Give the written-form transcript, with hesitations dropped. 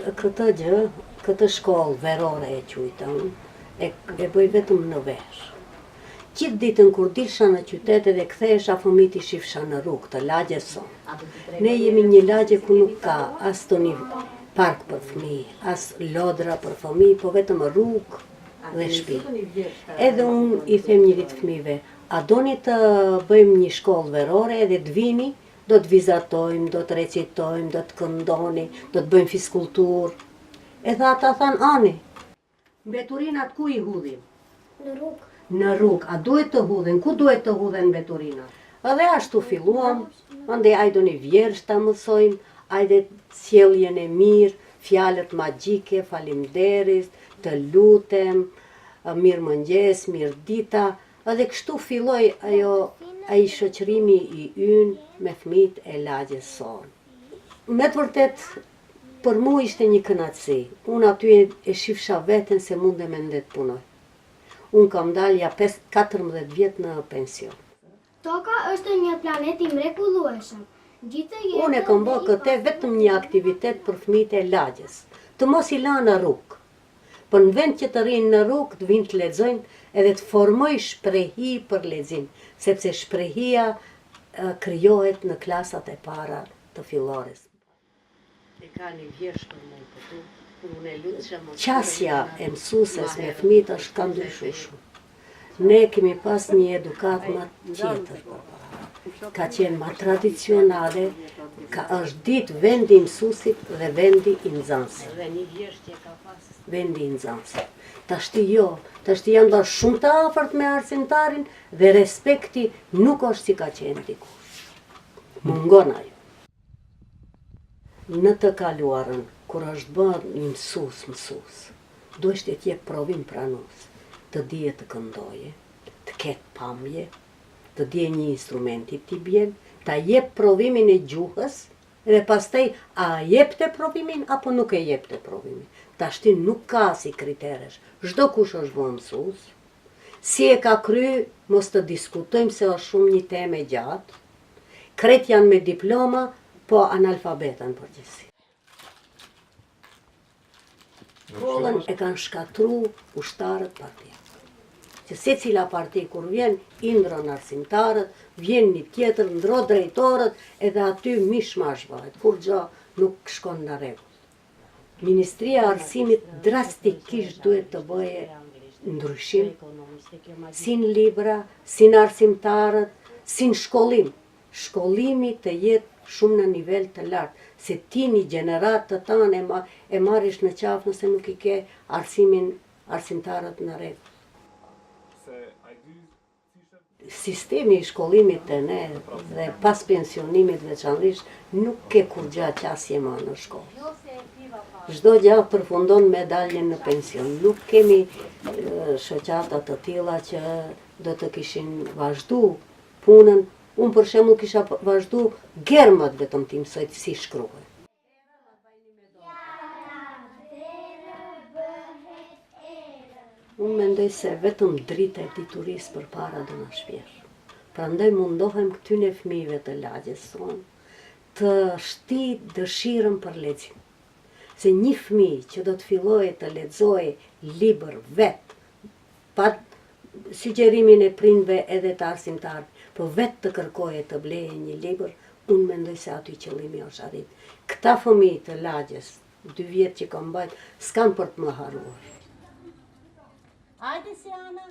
Këtë gjë, këtë shkollë verore e quajtëm, e bëj vetëm në verë. Gjithë ditën kur dilsha në qytet edhe kthehesha fëmijët i shifsha në rrugë të lagjes son. Ne jemi një lagje ku nuk ka as toni park për fëmijë, as lodra për fëmijë, po vetëm rrugë dhe shtëpi. Edhe unë i them njërit fëmijëve, a doni të bëjmë një shkollë verore edhe të vini, do të vizatojmë, do të recitojmë, do të këndoni, do të bëjmë fiskulturë. Edhe ata thanë, ani, mbeturinat ku i hudhim? Në rrugë. Në rrugë, a duhet të hudhen? Ku duhet të hudhen mbeturinat? Edhe ashtu filluam, ande ajdo një vjersh të mësojmë, ajde sjelljen e mirë, fjalët magjike, faleminderit, të lutem, mirë mëngjes, mirë dita, edhe kështu filloi ai shoqërimi i ynë me fëmijët e lagjes son. Me të vërtet, për mua ishte një kënaqësi. Unë aty e shifsha veten se mundem ende të punoj. Unë kam dalë ja 14 vjet në pension. Toka është një planet i mrekullueshëm. Unë e kam bërë këtë vetëm një aktivitet për fëmijët e lagjes, të mos i lanë në rrugë. Për në vend që të rinë në rrugë, të vinë të lexojnë edhe të formoj shprehi për lexim, sepse shprehia krijohet në klasat e para të fillores. E ka një vjersh për mua këtu. Qasja e mësuses me fëmijët është ka ndryshuar shumë. Ne kemi pas një edukat më tjetër. Ka qenë më tradicionale, është ditë vendi i mësuesit dhe vendi i nxënësit. Vendi i nxënësit. Tashti jo, tashti janë bërë shumë të afërt me arsimtarin dhe respekti nuk është si ka qenë dikush. Mungon ajo. Në të kaluarën, kur është bërë një mësues, duhet të jep provim pranues, të dije të këndoje, të ketë pamje, të dije një instrumenti t'i bjen, ta jep provimin e gjuhës, dhe pastaj a jepte provimin apo nuk e jepte provimin. Tashti nuk ka si kriteresh, çdo kush është bërë mësues, si e ka kry, mos të diskutojmë se është shumë një temë e gjatë, kret janë me diploma, po analfabeta në përgjithësi. Shkollën e kanë shkatru ushtarët partia. Që se cila parti kur vjen, indron arsimtarët, vjen një tjetër, ndro drejtorët, edhe aty mishmash bëhet, kur gjë nuk shkon në rregull. Ministria e Arsimit drastikisht duhet të bëje ndryshim, sin libra, sin arsimtarët, sin shkollim. Shkollimi të jetë shumë në nivel të lartë, se ti një gjenerat të tanë e marrish në qafë nëse nuk i ke arsimtarët në rregull. Sistemi i shkollimit të ne dhe pas pensionimit veçanërisht nuk ke kur gja qasje më në shkollë. Çdo gjë përfundon me daljen në pension. Nuk kemi shoqata të tilla që do të kishin vazhdu punën. Unë për shembull kisha vazhdu germat vetëm ti mësoj si shkruhet. Unë mendoj se vetëm drita e diturisë përpara do na shpjell. Prandaj mundohem këtyne fëmijëve të lagjes son të shti dëshirën për lexim. Se një fëmijë që do të fillojë të lexojë libër vet, pa sugjerimin e prindve edhe të arsimtarëve, po vetë të kërkoje të bleje një libër, unë mendoj se aty qëllimi është arrit. Këta fëmijë të lagjes, 2 vjet që kam bajt, s'kan për të më harruar. Hajde si Ana.